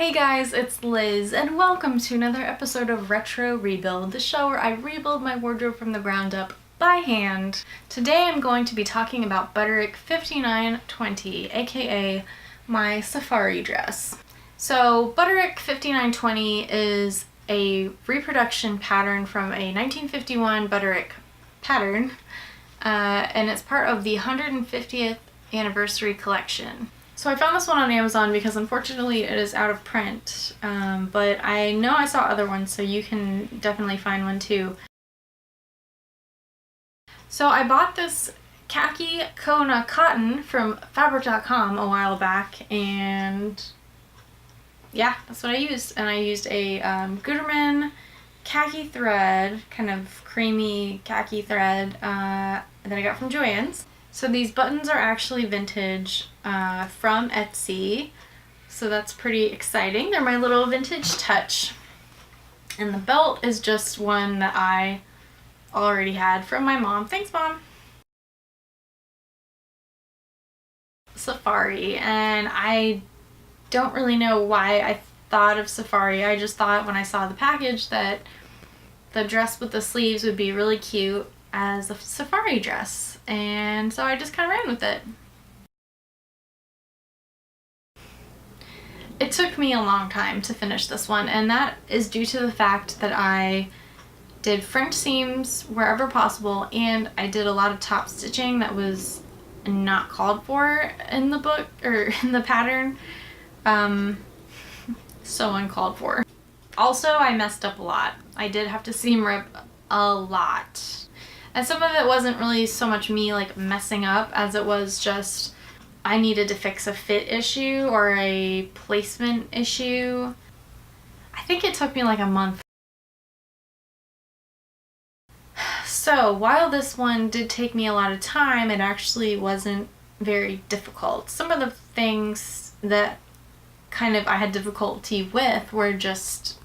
Hey guys, it's Liz, and welcome to another episode of Retro Rebuild, the show where I rebuild my wardrobe from the ground up by hand. Today I'm going to be talking about Butterick 5920, aka my safari dress. So Butterick 5920 is a reproduction pattern from a 1951 Butterick pattern, and it's part of the 150th anniversary collection. So I found this one on Amazon because unfortunately it is out of print, but I know I saw other ones, so you can definitely find one too. So I bought this khaki Kona cotton from fabric.com a while back, and yeah, that's what I used. And I used a Gutermann khaki thread, kind of creamy khaki thread that I got from Joann's. So these buttons are actually vintage from Etsy, so that's pretty exciting. They're my little vintage touch. And the belt is just one that I already had from my mom. Thanks, Mom! Safari, and I don't really know why I thought of safari. I just thought when I saw the package that the dress with the sleeves would be really cute as a safari dress, and so I just kind of ran with it. It took me a long time to finish this one, and that is due to the fact that I did French seams wherever possible, and I did a lot of top stitching that was not called for in the book or in the pattern. So uncalled for. Also, I messed up a lot. I did have to seam rip a lot. And some of it wasn't really so much me like messing up as it was just I needed to fix a fit issue or a placement issue. I think it took me like a month. So while this one did take me a lot of time, it actually wasn't very difficult. Some of the things that kind of I had difficulty with were just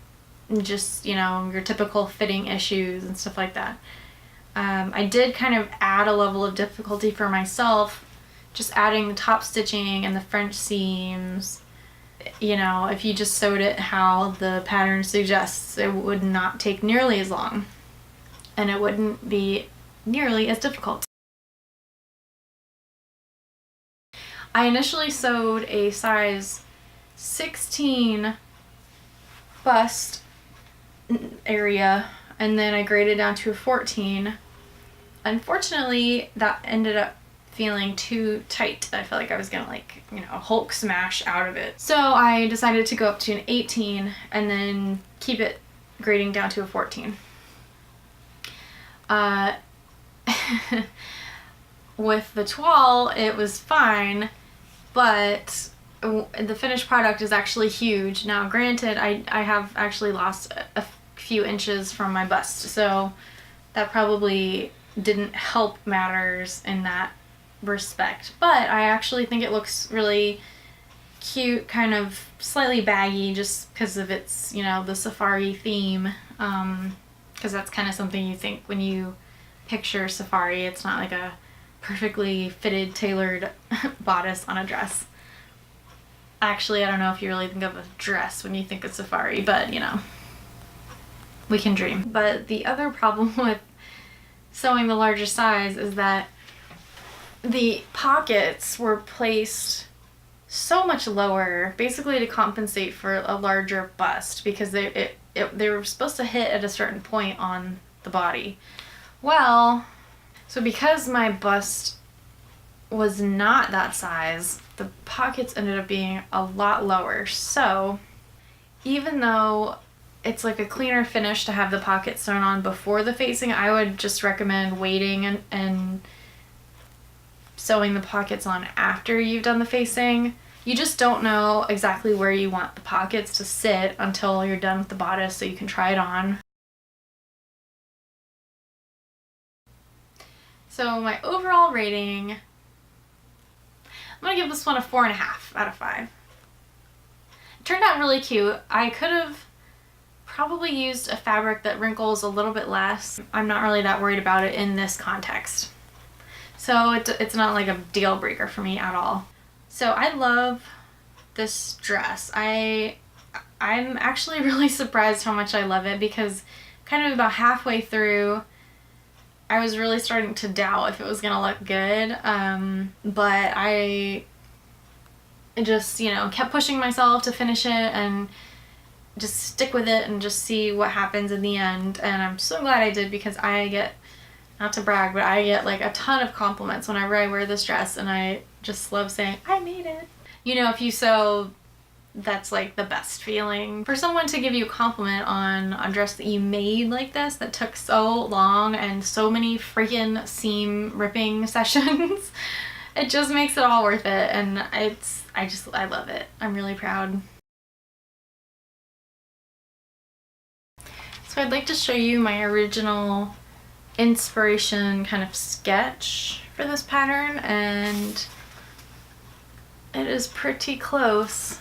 you know, your typical fitting issues and stuff like that. I did kind of add a level of difficulty for myself, just adding the top stitching and the French seams. You know, if you just sewed it how the pattern suggests, it would not take nearly as long, and it wouldn't be nearly as difficult. I initially sewed a size 16 bust area, and then I graded down to a 14. Unfortunately, that ended up feeling too tight. I felt like I was gonna, like, you know, Hulk smash out of it. So I decided to go up to an 18 and then keep it grading down to a 14. With the toile, it was fine, but the finished product is actually huge. Now, granted, I have actually lost a few inches from my bust, so that probably didn't help matters in that respect, but I actually think it looks really cute, kind of slightly baggy just because of its, you know, the safari theme, because that's kind of something you think when you picture safari. It's not like a perfectly fitted, tailored bodice on a dress. Actually, I don't know if you really think of a dress when you think of safari, but you know, we can dream. But the other problem with sewing the larger size is that the pockets were placed so much lower, basically to compensate for a larger bust, because they were supposed to hit at a certain point on the body. Well, so because my bust was not that size, the pockets ended up being a lot lower. So even though it's like a cleaner finish to have the pockets sewn on before the facing, I would just recommend waiting and sewing the pockets on after you've done the facing. You just don't know exactly where you want the pockets to sit until you're done with the bodice, so you can try it on. So my overall rating, I'm gonna give this one a 4.5 out of 5. It turned out really cute. I could have probably used a fabric that wrinkles a little bit less. I'm not really that worried about it in this context. So it's not like a deal breaker for me at all. So I love this dress. I I'm actually really surprised how much I love it, because kind of about halfway through I was really starting to doubt if it was gonna look good, but I just, you know, kept pushing myself to finish it and just stick with it and just see what happens in the end. And I'm so glad I did, because I get, not to brag, but I get like a ton of compliments whenever I wear this dress, and I just love saying, I made it. You know, if you sew, that's like the best feeling. For someone to give you a compliment on a dress that you made like this, that took so long and so many freaking seam ripping sessions, it just makes it all worth it. And I love it. I'm really proud. So I'd like to show you my original inspiration kind of sketch for this pattern, and it is pretty close.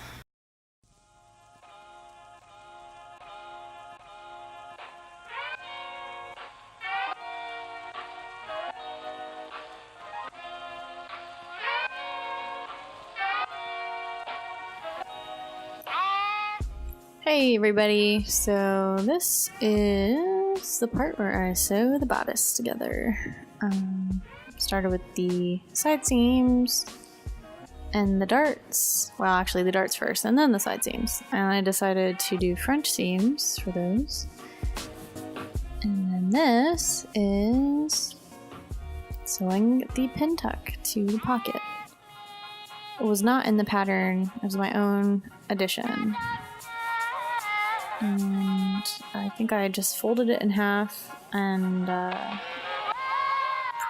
Hey everybody, so this is the part where I sew the bodice together. Started with the side seams and the darts. Well, actually the darts first and then the side seams. And I decided to do front seams for those. And then this is sewing the pin tuck to the pocket. It was not in the pattern, it was my own addition. And I think I just folded it in half and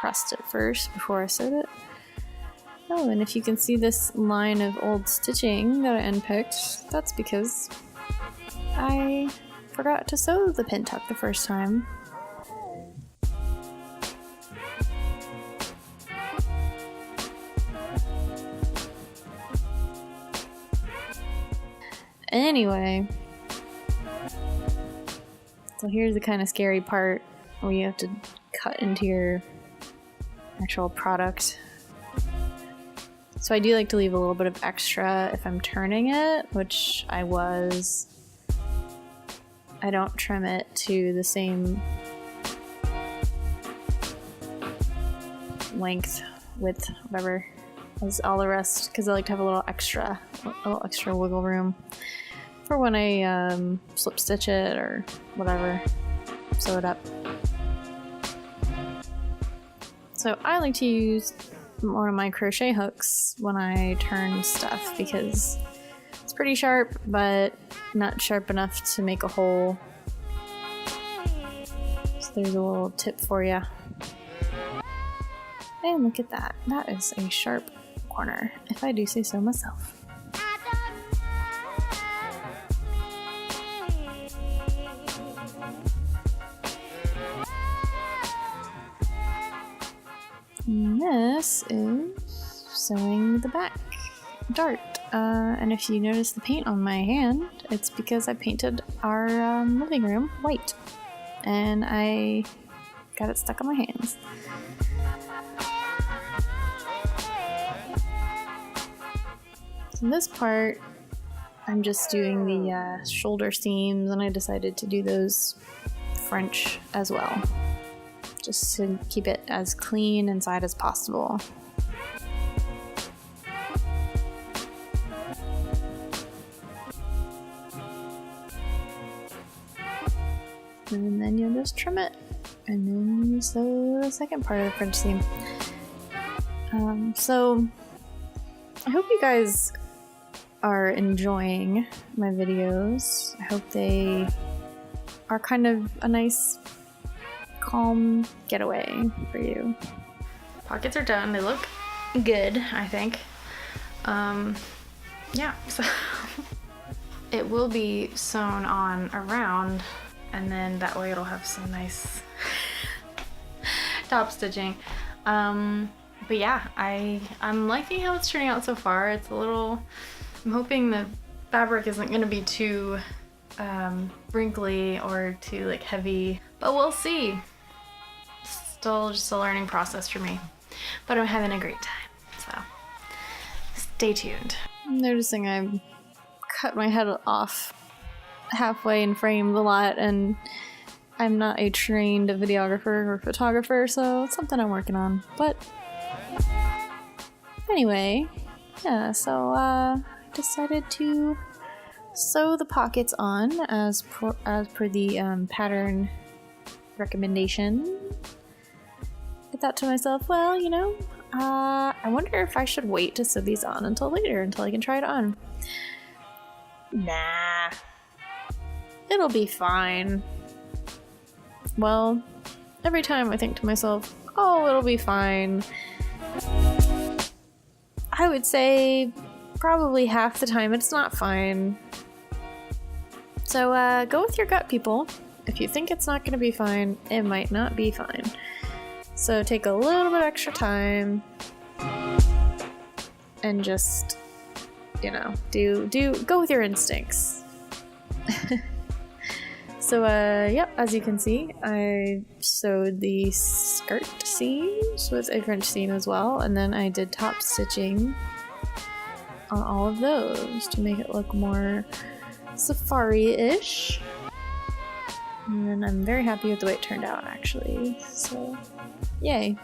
pressed it first before I sewed it. Oh, and if you can see this line of old stitching that I unpicked, that's because I forgot to sew the pin tuck the first time. Anyway, so here's the kind of scary part where you have to cut into your actual product. So I do like to leave a little bit of extra if I'm turning it, which I was. I don't trim it to the same length, width, whatever, as all the rest, because I like to have a little extra wiggle room for when I slip stitch it or whatever, sew it up. So I like to use one of my crochet hooks when I turn stuff, because it's pretty sharp but not sharp enough to make a hole. So there's a little tip for you. And look at that, that is a sharp corner, if I do say so myself. And this is sewing the back dart. And if you notice the paint on my hand, it's because I painted our living room white. And I got it stuck on my hands. So this part, I'm just doing the shoulder seams, and I decided to do those French as well, just to keep it as clean inside as possible. And then you'll just trim it, and then you sew the second part of the French seam. So I hope you guys are enjoying my videos. I hope they are kind of a nice calm getaway for you. Pockets are done. They look good, I think. Yeah, so it will be sewn on around, and then that way it'll have some nice top stitching. But yeah, I'm liking how it's turning out so far. It's a little, I'm hoping the fabric isn't going to be too wrinkly or too like heavy, but we'll see. Still just a learning process for me, but I'm having a great time, so stay tuned. I'm noticing I cut my head off halfway and framed a lot, and I'm not a trained videographer or photographer, so it's something I'm working on. But anyway, yeah, so I decided to sew the pockets on as per the pattern recommendation. I thought to myself, well, you know, I wonder if I should wait to sew these on until later, until I can try it on. Nah, it'll be fine. Well, every time I think to myself, oh, it'll be fine, I would say probably half the time it's not fine. So go with your gut, people. If you think it's not going to be fine, it might not be fine. So take a little bit extra time and just, you know, go with your instincts. So, yep, as you can see, I sewed the skirt seams with a French seam as well, and then I did top stitching on all of those to make it look more safari-ish. And I'm very happy with the way it turned out, actually, so yay.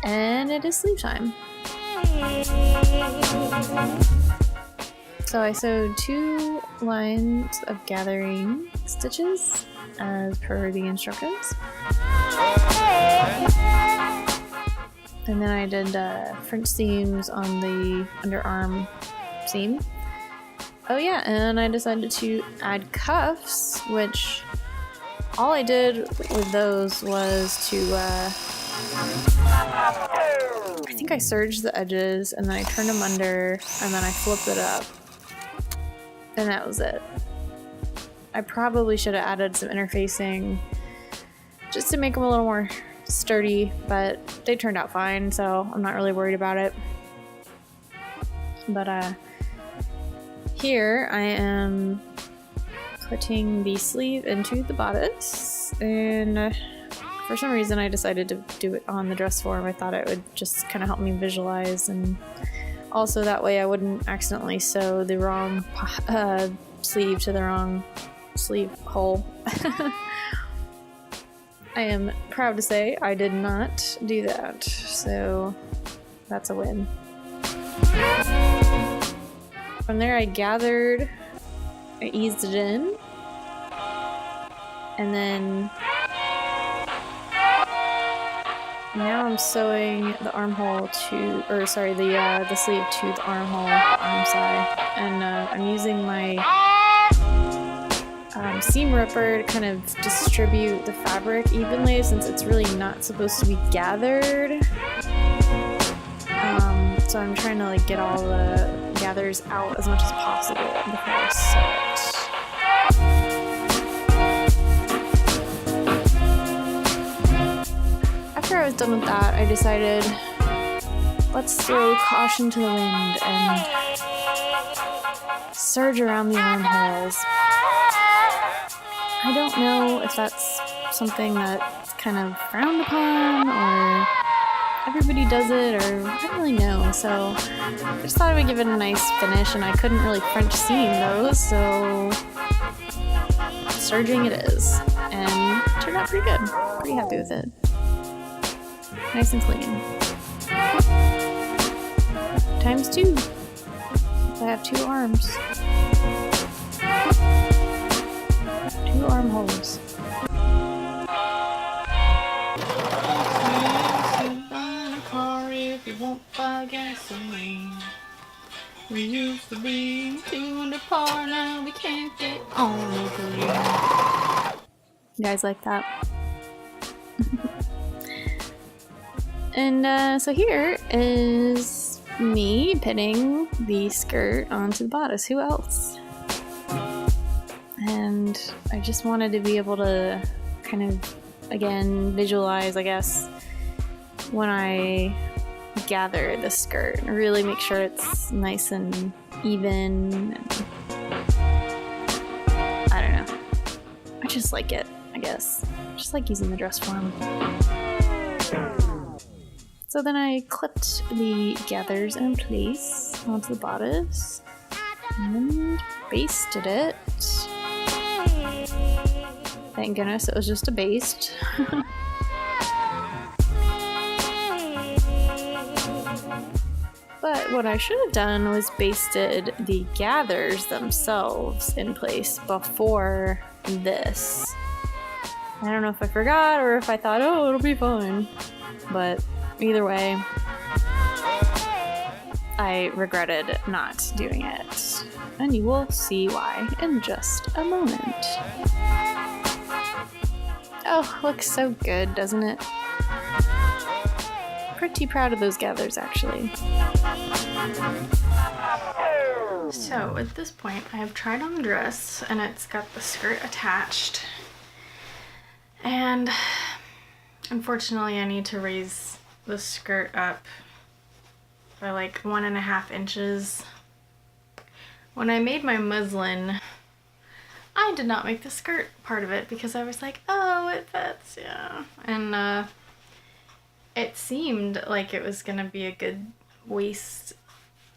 And it is sleeve time. So I sewed 2 lines of gathering stitches as per the instructions. And then I did French seams on the underarm seam. Oh yeah, and I decided to add cuffs, which all I did with those was to, I think I serged the edges and then I turned them under and then I flipped it up. And that was it. I probably should have added some interfacing just to make them a little more sturdy, but they turned out fine, so I'm not really worried about it. But here I am putting the sleeve into the bodice, and for some reason I decided to do it on the dress form. I thought it would just kind of help me visualize, and also that way I wouldn't accidentally sew the wrong sleeve to the wrong sleeve hole. I am proud to say I did not do that, so that's a win. From there I gathered, I eased it in, and then now I'm sewing the armhole to, or sorry, the sleeve to the armhole, the arm side, and I'm using my seam ripper to kind of distribute the fabric evenly, since it's really not supposed to be gathered. So I'm trying to like get all the gathers out as much as possible before I sew it. After I was done with that, I decided, let's throw caution to the wind and serge around the armholes. I don't know if that's something that's kind of frowned upon, or everybody does it, or I don't really know. So I just thought I would give it a nice finish, and I couldn't really French seam those, so serging it is. And it turned out pretty good. Pretty happy with it. Nice and clean. Times 2. I have 2 arms. 2 armholes. If you won't buy gasoline, we used to be 2 under par, now we can't get on the green. You guys like that? And so here is me pinning the skirt onto the bodice. Who else? And I just wanted to be able to kind of, again, visualize, I guess, when I gather the skirt, really make sure it's nice and even. And I don't know, I just like it, I guess. Just like using the dress form. So then I clipped the gathers in place onto the bodice, and basted it. Thank goodness it was just a baste. But what I should have done was basted the gathers themselves in place before this. I don't know if I forgot or if I thought, oh, it'll be fine. But either way, I regretted not doing it. And you will see why in just a moment. Oh, looks so good, doesn't it? Pretty proud of those gathers, actually. So at this point, I have tried on the dress and it's got the skirt attached. And unfortunately, I need to raise the skirt up by like 1.5 inches. When I made my muslin, I did not make the skirt part of it because I was like, oh, it fits, yeah. And it seemed like it was gonna be a good waist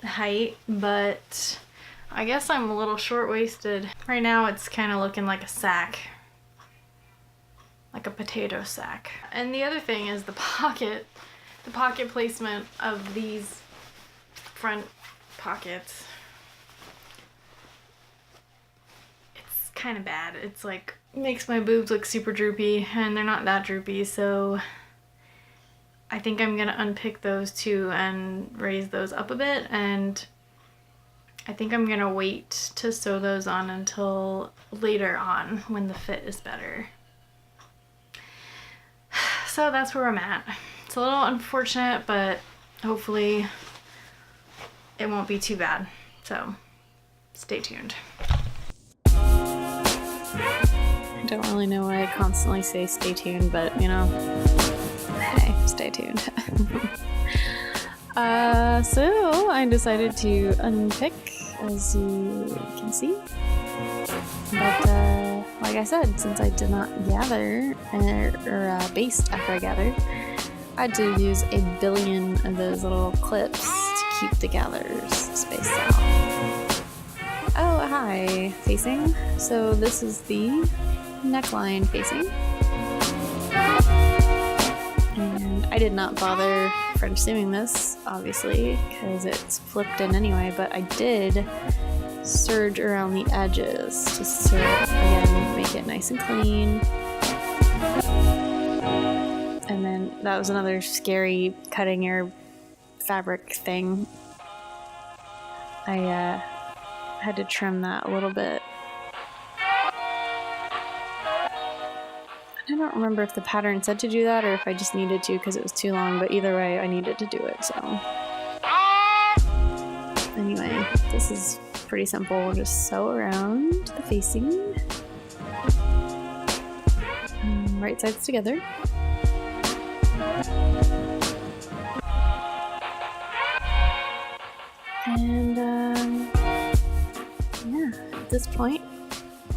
height, but I guess I'm a little short-waisted. Right now it's kind of looking like a sack. Like a potato sack. And the other thing is the pocket placement of these front pockets. It's kind of bad. It's like, makes my boobs look super droopy, and they're not that droopy, so I think I'm gonna unpick those two and raise those up a bit, and I think I'm gonna wait to sew those on until later on when the fit is better. So that's where I'm at. It's a little unfortunate, but hopefully it won't be too bad. So stay tuned. I don't really know why I constantly say stay tuned, but you know, hey, stay tuned. So I decided to unpick, as you can see. But like I said, since I did not gather or baste after I gathered, I had to use a billion of those little clips to keep the gathers spaced out. Oh, hi, facing. So this is the neckline facing. And I did not bother French seaming this, obviously, because it's flipped in anyway, but I did serge around the edges just to, again, make it nice and clean. And then that was another scary cutting your fabric thing. I had to trim that a little bit. I don't remember if the pattern said to do that or if I just needed to because it was too long, but either way I needed to do it, so. Anyway, this is pretty simple. We'll just sew around the facing. Right sides together. And yeah, at this point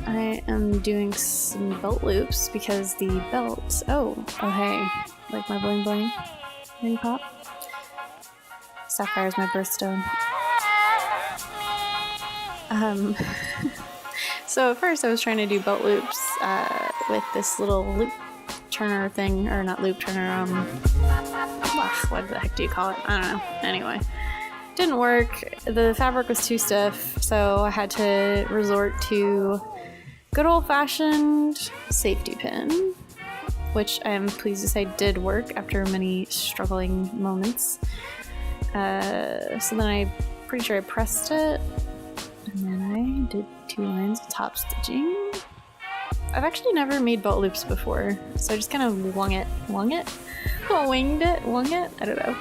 I am doing some belt loops because the belt, oh hey, like my bling bling ring pop. Sapphire's my birthstone. So at first I was trying to do belt loops with this little loop turner thing, or not loop turner, what the heck do you call it? I don't know. Anyway, didn't work. The fabric was too stiff, so I had to resort to good old-fashioned safety pin, which I am pleased to say did work after many struggling moments. So then I'm pretty sure I pressed it, and then I did 2 lines of top stitching. I've actually never made belt loops before, so I just kind of winged it? I don't know.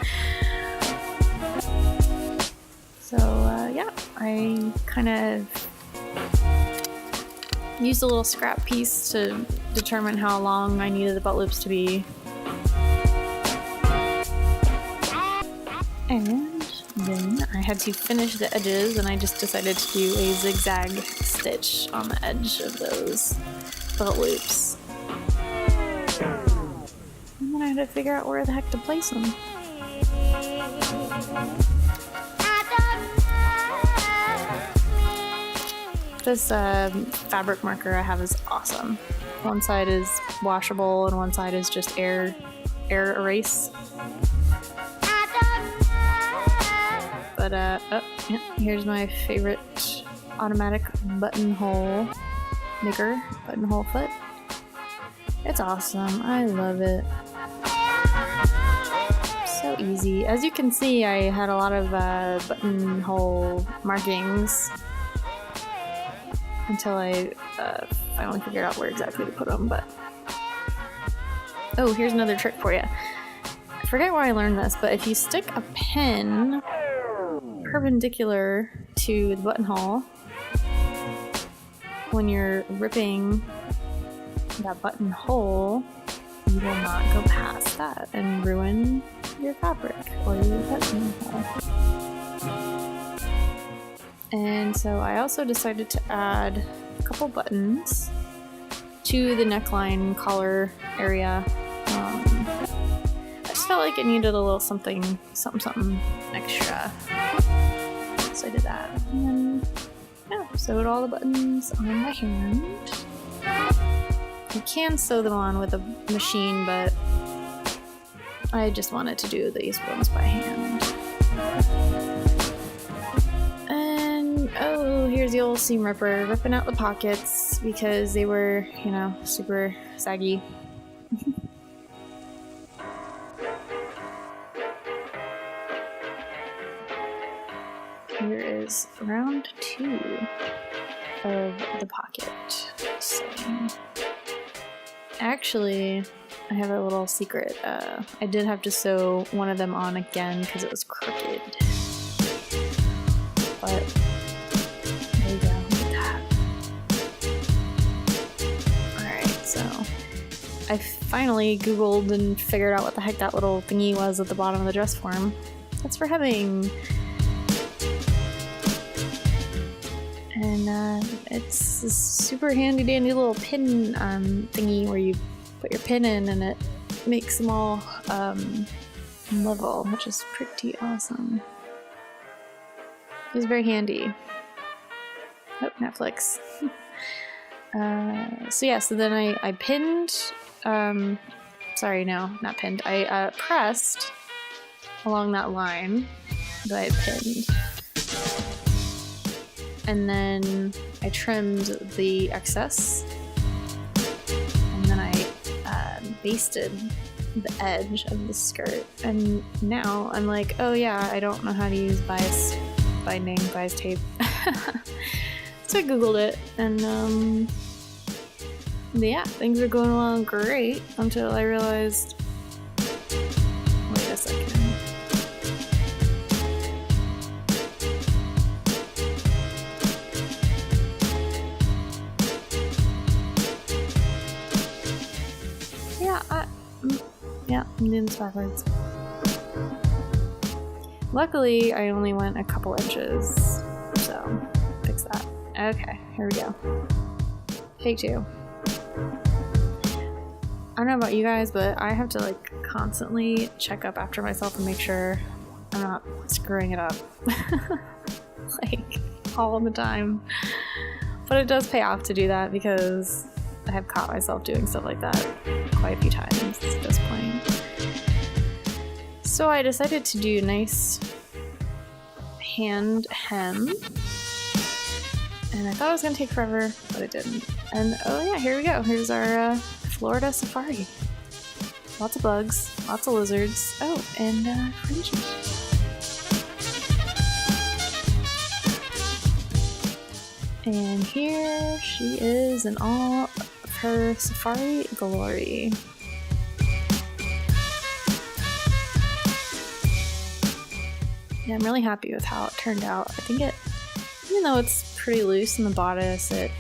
So yeah, I kind of used a little scrap piece to determine how long I needed the belt loops to be. And then I had to finish the edges, and I just decided to do a zigzag stitch on the edge of those belt loops. And then I had to figure out where the heck to place them. This fabric marker I have is awesome. One side is washable and one side is just air erase. But oh, yeah, here's my favorite automatic buttonhole maker, buttonhole foot. It's awesome. I love it. So easy. As you can see, I had a lot of buttonhole markings until I finally figured out where exactly to put them. But oh, here's another trick for you. I forget where I learned this, but if you stick a pin perpendicular to the buttonhole, when you're ripping that buttonhole, you will not go past that and ruin your fabric or your buttonhole. And so I also decided to add a couple buttons to the neckline collar area. I just felt like it needed a little something extra. So I did that. And then, yeah, sewed all the buttons on my hand. You can sew them on with a machine, but I just wanted to do these ones by hand. And oh, here's the old seam ripper, ripping out the pockets because they were, you know, super saggy. Here is round 2 of the pocket sewing. Actually, I have a little secret. I did have to sew one of them on again because it was crooked. But there you go, look at that. Alright, so I finally Googled and figured out what the heck that little thingy was at the bottom of the dress form. That's for hemming. And it's a super handy dandy little pin thingy where you put your pin in and it makes them all level, which is pretty awesome. It was very handy. Oh, Netflix. So yeah, so then I pinned, sorry, no, not pinned. I pressed along that line that I had pinned. And then I trimmed the excess, and then I basted the edge of the skirt. And now I'm like, oh yeah, I don't know how to use bias tape. So I Googled it, and yeah, things were going along great until I realized, wait a second. Yeah, I'm doing this backwards. Luckily, I only went a couple inches, so fix that. Okay, here we go. Take 2. I don't know about you guys, but I have to like constantly check up after myself and make sure I'm not screwing it up. Like, all the time. But it does pay off to do that because I have caught myself doing stuff like that quite a few times at this point. So I decided to do a nice hand hem. And I thought it was going to take forever, but it didn't. And oh yeah, here we go. Here's our Florida safari. Lots of bugs, lots of lizards. Oh, and Fringy. And here she is in all of her safari glory. Yeah, I'm really happy with how it turned out. I think it, even though it's pretty loose in the bodice, it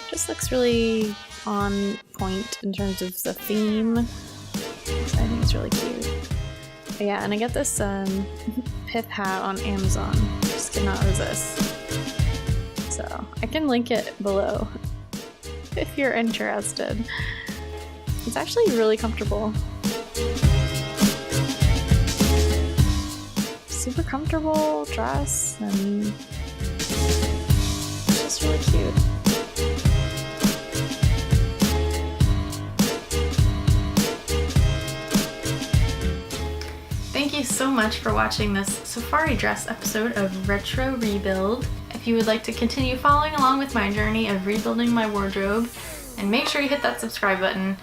just looks really on point in terms of the theme. So I think it's really cute. But yeah, and I got this pith hat on Amazon. Just cannot resist. So I can link it below if you're interested. It's actually really comfortable. Super comfortable dress, and it's just It's really cute. Thank you so much for watching this safari dress episode of Retro Rebuild. If you would like to continue following along with my journey of rebuilding my wardrobe, and make sure you hit that subscribe button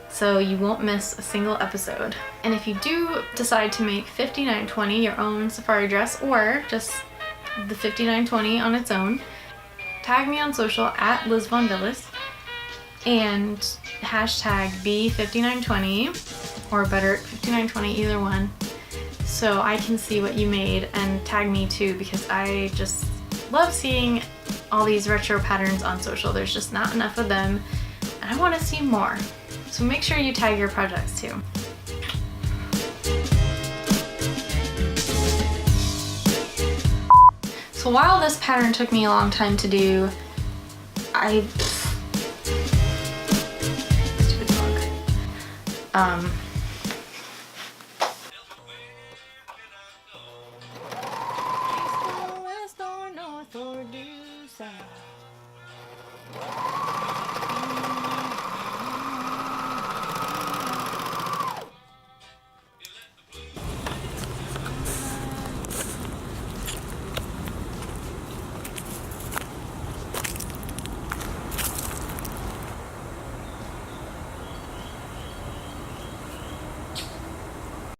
so you won't miss a single episode. And if you do decide to make 5920 your own safari dress, or just the 5920 on its own, tag me on social at Liz Von Villis and hashtag B5920 or Butterick 5920, either one, so I can see what you made, and tag me too, because I just love seeing all these retro patterns on social. There's just not enough of them, and I want to see more. So make sure you tag your projects too. So while this pattern took me a long time to do, stupid dog.